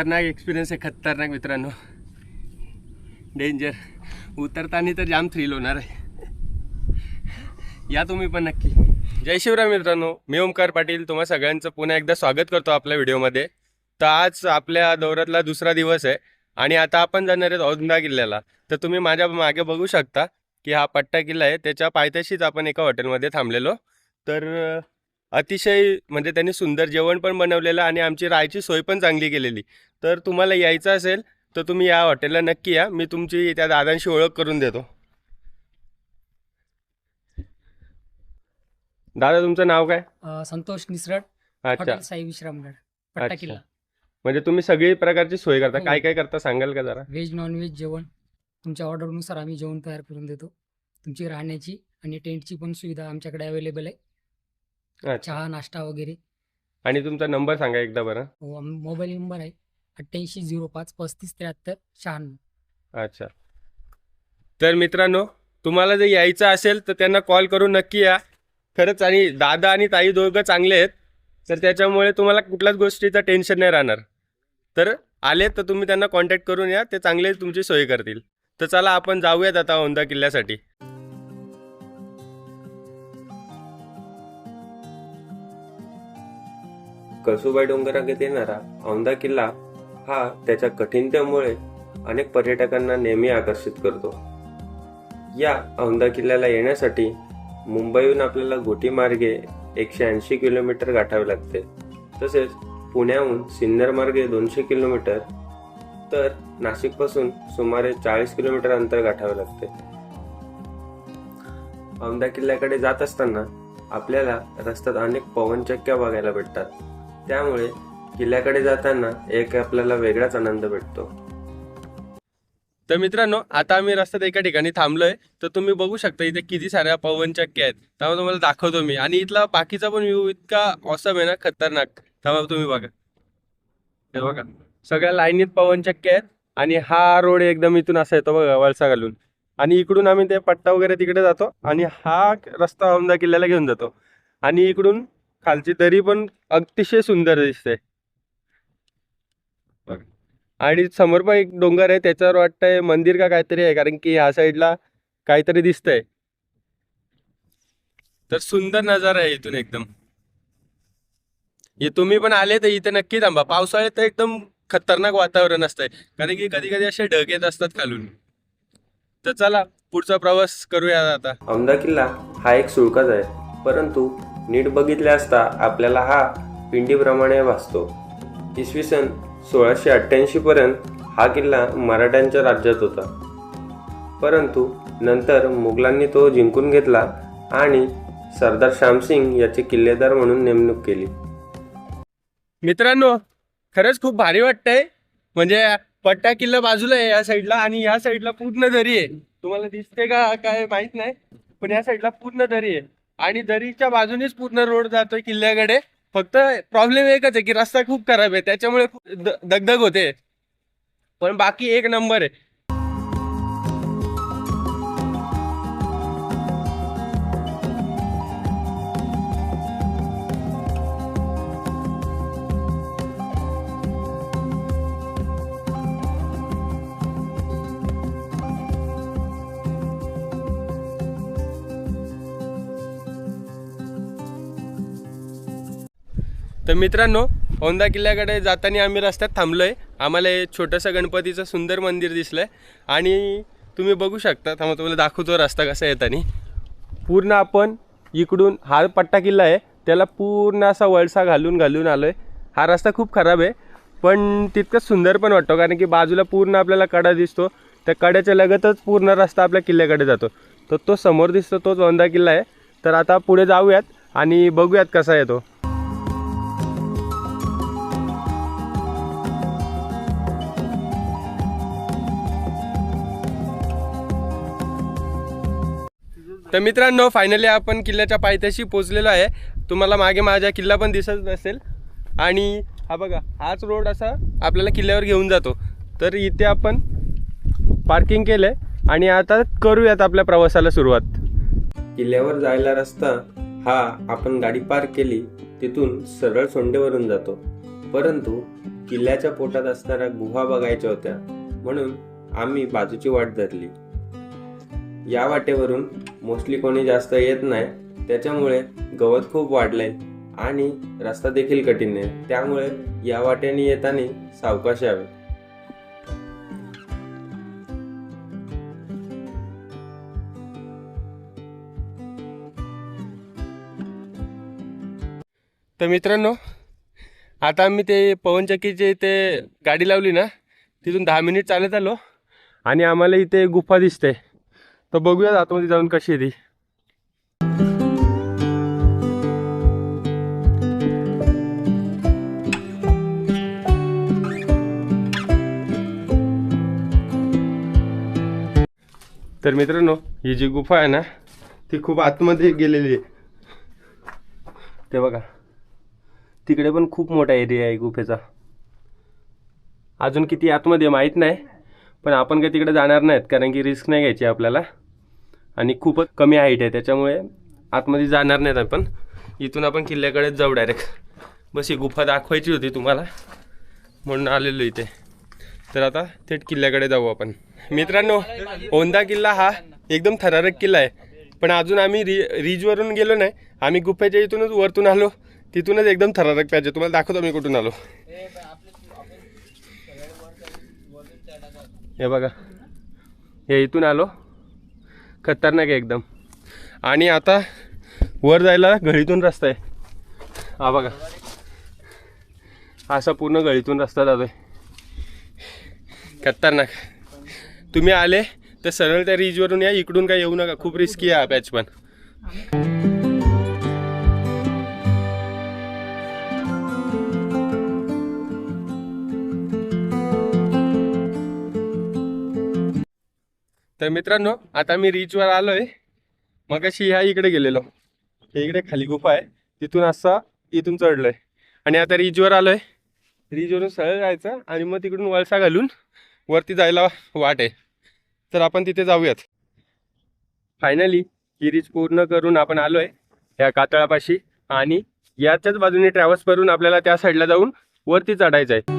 खतरनाक एक्सपिरियन्स आहे, खतरनाक मित्रांनो, डेंजर. उतरताना तर जाम थ्रिल होणार आहे. या तुम्ही पण नक्की. जय शिवराय मित्रांनो, मी ओमकार पाटील तुम्हा सगळ्यांचं पुन्हा एकदा स्वागत करतो आपल्या व्हिडिओमध्ये. तर आज आपल्या दौऱ्यातला दुसरा दिवस आहे आणि आता आपण जाणार आहेत औंधा किल्ल्याला. तर तुम्ही माझ्या मागे बघू शकता की हा पट्टा किल्ला आहे, त्याच्या पायथ्याशीच आपण एका हॉटेलमध्ये थांबलेलो. तर अतिशय म्हणजे त्यांनी सुंदर जेवण पण बनवलेलं आणि आमची राहायची सोय पण चांगली केलेली. तर तुम्हाला यायचं असेल तर तुम्ही या हॉटेलला नक्की या. मी तुमची त्या दादांशी ओळख करून देतो. दादा तुमचं नाव काय? संतोष निसरट, अच्छा हॉटेल साई विश्रामगड, पट्टा अच्छा. किल्ला. म्हणजे तुम्ही सगळी प्रकारची सोय करता? हो. काय काय करता सांगाल का जरा? व्हेज नॉन व्हेज जेवण तुमच्या ऑर्डरनुसार आम्ही जेवण तयार करून देतो. तुमची राहण्याची आणि टेंटची पण सुविधा आमच्याकडे अवेलेबल आहे. अच्छा. चहा नाश्ता वगैरे. आणि तुमचा नंबर सांगा एकदा बरं. हो, मोबाईल नंबर आहे 8805 35 73 96. अच्छा. तर मित्रांनो, तुम्हाला जर यायचं असेल तर त्यांना कॉल करून नक्की या. खरंच, आणि दादा आणि ताई दोघं चांगले आहेत, तर त्याच्यामुळे तुम्हाला कुठल्याच गोष्टीचं टेन्शन नाही राहणार. तर आले तर तुम्ही त्यांना कॉन्टॅक्ट करून या, ते चांगले तुमची सोय करतील. तर चला आपण जाऊयात आता औंधा किल्ल्यासाठी. कळसुबाई डोंगरात येणारा औंधा किल्ला हा त्याच्या कठीणतेमुळे अनेक पर्यटकांना नेहमी आकर्षित करतो. या औंधा किल्ल्याला येण्यासाठी मुंबईहून आपल्याला घोटी मार्गे 180 किलोमीटर गाठावे लागते. तसेच पुण्याहून सिन्नर मार्गे 200 किलोमीटर, तर नाशिकपासून सुमारे 40 किलोमीटर अंतर गाठावे लागते. औंधा किल्ल्याकडे जात असताना आपल्याला रस्त्यात अनेक पवनचक्क्या बघायला भेटतात. त्यामुळे किल्ल्याकडे जाताना एक आपल्याला वेगळाच आनंद भेटतो. तर मित्रांनो, आता आम्ही रस्त्यात एका ठिकाणी थांबलोय. तर तुम्ही बघू शकता इथे किती साऱ्या पवनचक्क्या आहेत. त्यामुळे तुम्हाला दाखवतो मी. आणि इथला बाकीचा पण व्ह्यू इतका ऑसम आहे ना, खतरनाक. थांबा तुम्ही बघा. हे बघा, सगळ्या लाईनीत पवनचक्क्या आहेत. आणि हा रोड एकदम इथून असा येतो बघा, वळसा घालून. आणि इकडून आम्ही ते पट्टा वगैरे तिकडे जातो आणि हा रस्ता औंधा किल्ल्याला घेऊन जातो. आणि इकडून खालची दरी पण अतिशय सुंदर दिसते. आणि समोर पण एक डोंगर आहे, त्याच्यावर वाटतंय मंदिर का काहीतरी आहे, कारण की ह्या साईडला काहीतरी दिसतंय. तर सुंदर नजारा आहे इथून एकदम. हे तुम्ही पण आले तर इथे नक्की थांबा. पावसाळ्यात तर एकदम खतरनाक वातावरण असतंय, कारण की कधी कधी असे ढग येत असतात खालून. तर चला पुढचा प्रवास करूया आता. औंधा किल्ला हा एक सुळकाच आहे, परंतु नीट बघितले असता आपल्याला हा पिंडीप्रमाणे भासतो. इसवी सन 1688 पर्यंत हा किल्ला मराठ्यांच्या राज्यात होता, परंतु नंतर मुघलांनी तो जिंकून घेतला आणि सरदार श्यामसिंग याची किल्लेदार म्हणून नेमणूक केली. मित्रांनो, खरंच खूप भारी वाटतंय. म्हणजे पट्टा किल्ला बाजूला आहे या साईडला, आणि या साईडला पूर्ण दरी आहे. तुम्हाला दिसते का काय माहित नाही, पण या साईडला पूर्ण दरी आहे आणि दरीच्या बाजूनेच पूर्ण रोड जातोय किल्ल्याकडे. फक्त प्रॉब्लेम एकच आहे की रस्ता खूप खराब आहे, त्याच्यामुळे दगदग होते. पण बाकी एक नंबर आहे. तर मित्रांनो, औंधा किल्ल्याकडे जाताना आम्ही रस्त्यात थांबलोय. आम्हाला हे छोटंसं गणपतीचं सुंदर मंदिर दिसलंय आणि तुम्ही बघू शकता. थांबा तुम्हाला दाखवतो रस्ता कसा येताना. पूर्ण आपण इकडून हा पट्टा किल्ला आहे, त्याला पूर्ण असा वळसा घालून आलोय. हा रस्ता खूप खराब आहे, पण तितकंच सुंदर पण वाटतो, कारण की बाजूला पूर्ण आपल्याला कडा दिसतो. त्या कड्याच्या लगतच पूर्ण रस्ता आपल्या किल्ल्याकडे जातो. तर तो समोर दिसतो तोच औंधा किल्ला आहे. तर आता पुढे जाऊयात आणि बघूयात कसा येतो. तर मित्रांनो, फायनली आपण किल्ल्याच्या पायथ्याशी पोचलेलो आहे. तुम्हाला मागे माझ्या किल्ला पण दिसत असेल. आणि हा बघा, हाच रोड असा आपल्याला किल्ल्यावर घेऊन जातो. तर इथे आपण पार्किंग केलंय आणि आता करूयात आपल्या प्रवासाला सुरुवात. किल्ल्यावर जायला रस्ता हा आपण गाडी पार्क केली तिथून सरळ सोंडेवरून जातो, परंतु किल्ल्याच्या पोटात असणाऱ्या गुहा बघायच्या होत्या, म्हणून आम्ही बाजूची वाट धरली. या वाटेवरून मोस्टली कोणी जास्त येत नाही, त्याच्यामुळे गवत खूप वाढलंय आणि रस्ता देखील कठीण आहे, त्यामुळे या वाटेने येताना सावकाश यावे. तर मित्रांनो, आता आम्ही ते पवनचक्कीचे इथे गाडी लावली ना, तिथून 10 मिनिट चालत आलो आणि आम्हाला इथे गुफा दिसते. तर बघूया आतमध्ये जाऊन कशी आहे ती. तर मित्रांनो, ही जी गुफा आहे ना, ती खूप आतमध्ये गेलेली आहे. ते बघा, तिकडे पण खूप मोठा एरिया आहे गुफेचा. अजून किती आतमध्ये माहीत नाही, पण आपण काही तिकडे जाणार नाहीत, कारण की रिस्क नाही घ्यायची आपल्याला आणि खूपच कमी हाईट आहे, त्याच्यामुळे आतमध्ये जाणार नाहीत आपण. इथून आपण किल्ल्याकडेच जाऊ डायरेक्ट. बस ही गुफा दाखवायची होती तुम्हाला, म्हणून आलेलो इथे. तर आता थेट किल्ल्याकडे जाऊ आपण. मित्रांनो, औंधा किल्ला हा एकदम थरारक किल्ला आहे, पण अजून आम्ही रीजवरून गेलो नाही. आम्ही गुफेच्या इथूनच वरतून आलो, तिथूनच एकदम थरारक पाहिजे. तुम्हाला दाखवतो मी कुठून आलो. हे बघा, हे इथून आलो, खतरनाक आहे एकदम. आणि आता वर जायला गळीतून रस्ता आहे. हा बघा, असा पूर्ण गळीतून रस्ता जातोय, खतरनाक. तुम्ही आले तर सरळ त्या रीजवरून या, इकडून काय येऊ नका, खूप रिस्की आहे हा पॅच पण. तर मित्रांनो, आता मी रीचवर आलोय. मगाशी ह्या इकडे गेलेलो, हे इकडे खाली गुफा आहे, तिथून असा इथून चढलोय आणि आता रीचवर आलोय. रीचवरून सरळ जायचं आणि मग तिकडून वळसा घालून वरती जायला वाट आहे. तर आपण तिथे जाऊयात. फायनली ही रीच पूर्ण करून आपण आलोय ह्या कातळापाशी आणि याच्याच बाजूने ट्रॅव्हल्स करून आपल्याला त्या साईडला जाऊन वरती चढायचं आहे.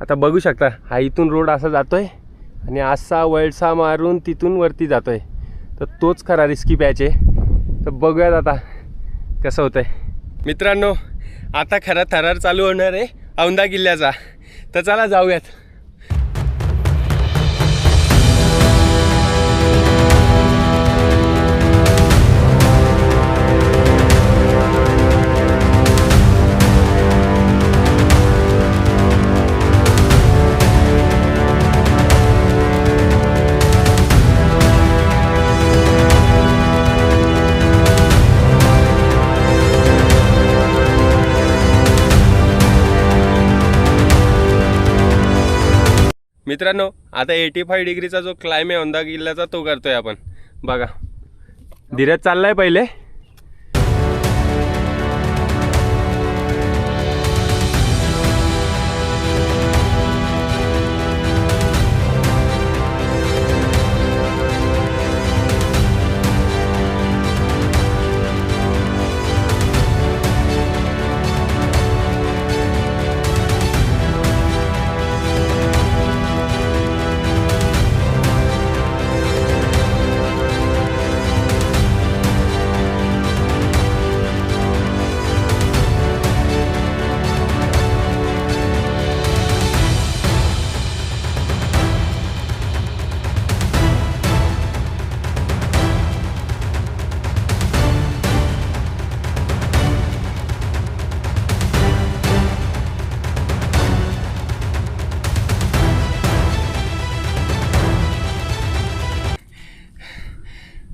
आता बघू शकता, हा इथून रोड असा जातोय आणि असा वळसा मारून तिथून वरती जातोय. तर तोच खरा रिस्की पॅच आहे. तर बघूयात आता कसं होतंय. मित्रांनो, आता खरा थरार चालू होणार आहे औंधा किल्ल्याचा. तर चला जाऊयात. मित्रांनो, आता 85 डिग्रीचा जो क्लाइम आहे औंधा किल्ल्याचा, तो करतोय आपण. बघा, धीरज चाललाय पहिले.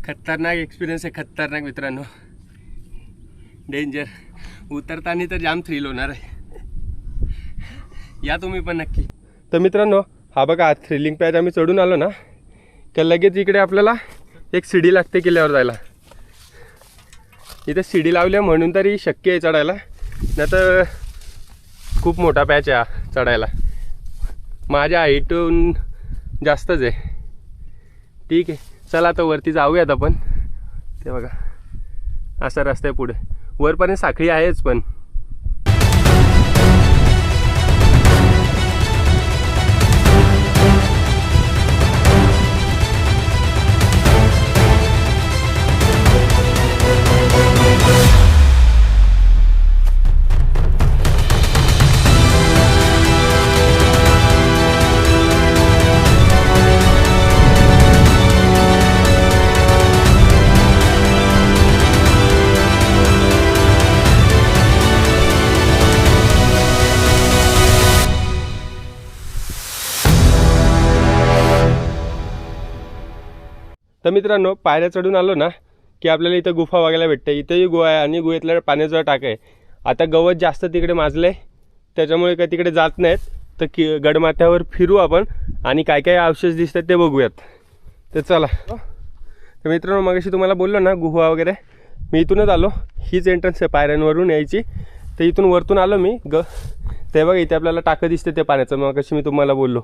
खतरनाक एक्सपिरियन्स आहे, खतरनाक मित्रांनो, डेंजर. उतरताना तर जाम थ्रिल होणार आहे. या तुम्ही पण नक्की. तर मित्रांनो, हा बघा, थ्रिलिंग पॅच आम्ही चढून आलो ना, तर लगेच इकडे आपल्याला एक सीडी लागते किल्ल्यावर जायला. इथे सीडी लावल्या म्हणून तरी शक्य आहे चढायला, नाही तर खूप मोठा पॅच आहे हा चढायला. माझ्या हाईटहून जास्तच आहे. ठीक आहे, चला आता वरती जाऊयात आपण. ते बघा असा रस्ता आहे पुढे, वरपर्यंत साखळी आहेच. पण तर मित्रांनो, पायऱ्या चढून आलो ना की आपल्याला इथं गुफा बघायला भेटते. इथंही गुहा आहे आणि गुहेतल्या पाण्याचा टाका आहे. आता गवत जास्त तिकडे माजलं आहे, त्याच्यामुळे काय तिकडे जात नाहीत. तर गडमाथ्यावर फिरू आपण आणि काय काय अवशेष दिसतात ते बघूयात. तर चला. तर मित्रांनो, मगाशी तुम्हाला बोललो ना गुहा वगैरे, मी इथूनच आलो. हीच एंट्रन्स आहे पायऱ्यांवरून यायची. तर इथून वरतून आलो मी ते बघा इथे आपल्याला टाकं दिसते ते पाण्याचं, मगाशी मी तुम्हाला बोललो.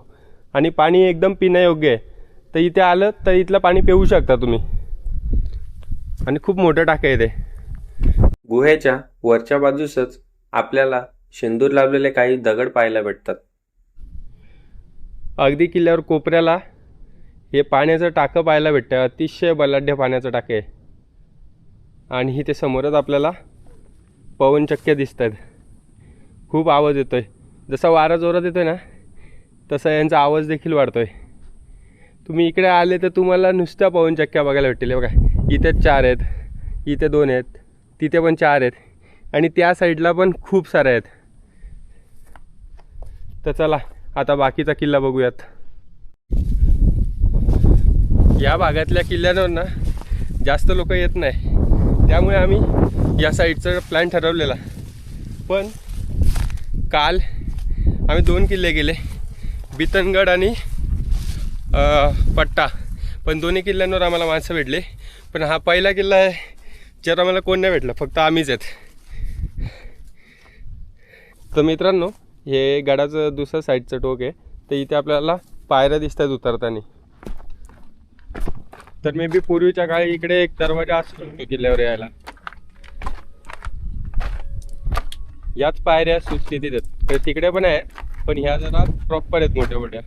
आणि पाणी एकदम पिण्यायोग्य आहे. तर इथे आलं तर इथलं पाणी पिऊ शकता तुम्ही. आणि खूप मोठं टाकं आहे ते. गुहेच्या वरच्या बाजूसच आपल्याला शेंदूर लावलेले काही दगड पाहायला भेटतात. अगदी किल्ल्यावर कोपऱ्याला हे पाण्याचं टाकं पाहायला भेटतं. अतिशय बलाढ्य पाण्याचं टाकं आहे. आणि इथे समोरच आपल्याला पवनचक्क्या दिसत आहेत. खूप आवाज येतो आहे. जसा वारा जोरात येतो आहे ना, तसा यांचा आवाज देखील वाढतो आहे. तुम्ही इकडे आले तर तुम्हाला नुसत्या पवनचक्क्या बघायला भेटतील. बघा इथे 4 आहेत, इथे 2 आहेत, तिथे पण 4 आहेत आणि त्या साईडला पण खूप साऱ्या आहेत. तर चला आता बाकीचा किल्ला बघूयात. या भागातल्या किल्ल्यांवर ना जास्त लोक येत नाही, त्यामुळे आम्ही या साईडचा प्लॅन ठरवलेला. पण काल आम्ही 2 किल्ले गेले, बितनगड आणि पट्टा. पण दोन्ही किल्ल्यांवर आम्हाला माणसं भेटले. पण हा पहिला किल्ला आहे ज्यात आम्हाला कोण नाही भेटलं, फक्त आम्हीच आहेत. तर मित्रांनो, हे गडाचं दुसऱ्या साईडचं टोक आहे. तर इथे आपल्याला पायऱ्या दिसतात उतरताना. तर मे बी पूर्वीच्या काळी इकडे एक दरवाजा असू शकतो किल्ल्यावर यायला. याच पायऱ्या सुस्थितीत आहेत. तर तिकडे पण आहे, पण ह्या जरा प्रॉपर आहेत, मोठ्या मोठ्या.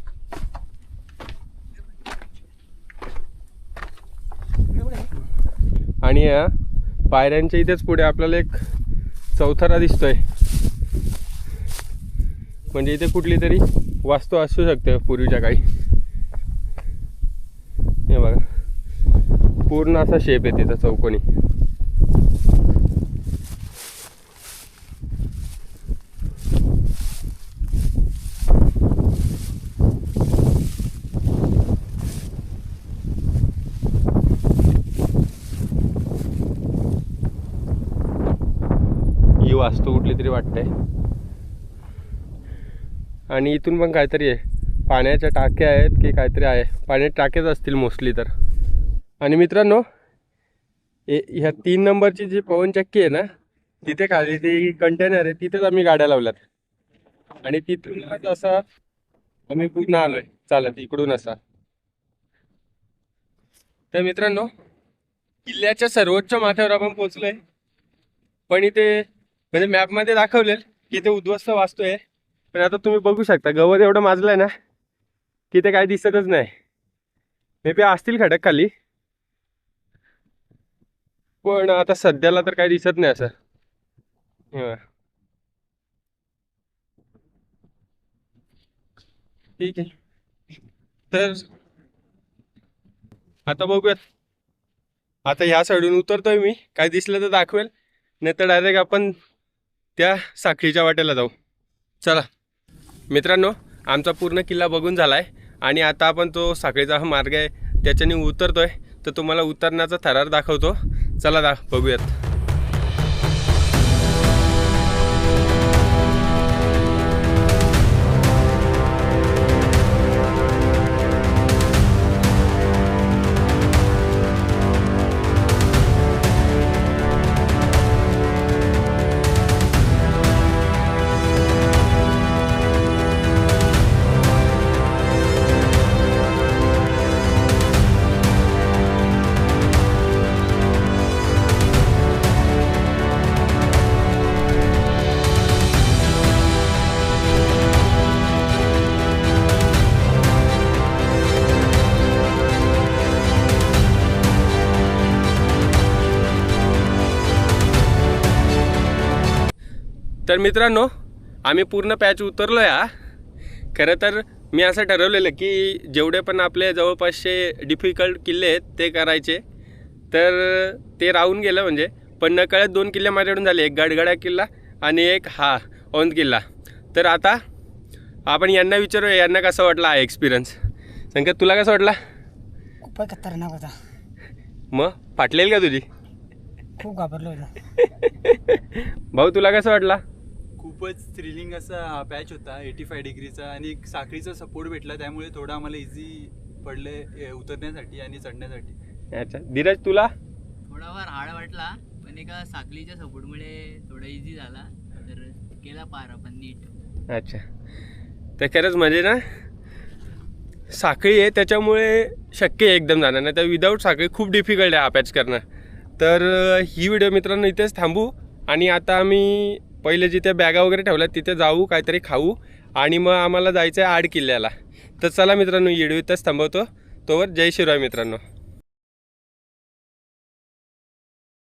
आणि या पायऱ्यांच्या इथेच पुढे आपल्याला एक चौथरा दिसतोय. म्हणजे इथे कुठली तरी वास्तू असू शकते पूर्वीच्या काळी. हे बघा पूर्ण असा शेप आहे तिथं चौकोनी. वास्तू कुठली तरी वाटते. आणि इथून पण काहीतरी आहे, पाण्याच्या टाक्या आहेत की काहीतरी आहे. पाण्याच्या टाक्याच असतील मोस्टली तर. आणि मित्रांनो, ह्या 3 नंबरची जी पवनचक्की आहे ना, तिथे खाली ती कंटेनर आहे, तिथेच आम्ही गाड्या लावल्यात. आणि तिथूनच असा आम्ही पूर्ण आलोय चालत इकडून असा. तर मित्रांनो, किल्ल्याच्या सर्वोच्च माथ्यावर आपण पोहोचलोय. पण इथे म्हणजे मॅपमध्ये दाखवलेल की ते उद्ध्वस्त वास्तू आहे. पण आता तुम्ही बघू शकता गवत एवढं माजलंय ना की ते काही दिसतच नाही. मे बी असतील खडक खाली, पण आता सध्याला तर काही दिसत नाही असं. ठीक आहे, तर आता बघूयात. आता ह्या साईडून उतरतोय मी, काय दिसलं तर दाखवेल, नाही तर डायरेक्ट आपण त्या साखळीच्या वाटेला जाऊ. चला मित्रांनो, आमचा पूर्ण किल्ला बघून झाला आहे आणि आता आपण तो साखळीचा हा मार्ग आहे त्याच्याने उतरतोय. तर तुम्हाला उतरण्याचा थरार दाखवतो. चला बघूयात. तर मित्रांनो, आम्ही पूर्ण पॅच उतरलो या. खरं तर मी असं ठरवलेलं की जेवढे पण आपले जवळपासचे डिफिकल्ट किल्ले आहेत ते करायचे, तर ते राहून गेलं म्हणजे. पण नकळत 2 किल्ले माझ्याकडून झाले, एक गडगडा किल्ला आणि एक हा औंध किल्ला. तर आता आपण यांना विचारूया यांना कसा वाटला हा एक्सपिरियन्स. संकेत, तुला कसा वाटला? खूप खतरनाक होता. मग फाटलेल का तुझी? खूप घाबरलो होता. भाऊ, तुला कसं वाटला? खूपच थ्रिलिंग असा पॅच होता 85 डिग्रीचा आणि साखळीचा सपोर्ट भेटला, त्यामुळे थोडं आम्हाला इझी पडले उतरण्यासाठी आणि चढण्यासाठी. अच्छा, धीरज तुला? थोडाफार हार्ड वाटला, पण एका साखळीच्या सपोर्टमुळे थोडा इझी झाला, तर केला पार आपण नीट. अच्छा, तर खरंच म्हणजे ना साखळी आहे त्याच्यामुळे शक्य आहे एकदम जाणं, नाही तर विदाऊट साखळी खूप डिफिकल्ट आहे हा पॅच करणं. तर ही व्हिडिओ मित्रांनो इथेच थांबू आणि आता आम्ही पहिले जिथे बॅगा वगैरे ठेवल्यात तिथे जाऊ, काहीतरी खाऊ आणि मग आम्हाला जायचं आहे 8 किल्ल्याला. तर चला मित्रांनो, व्हिडिओ इथंच थांबवतो. तोवर जय शिवराय मित्रांनो.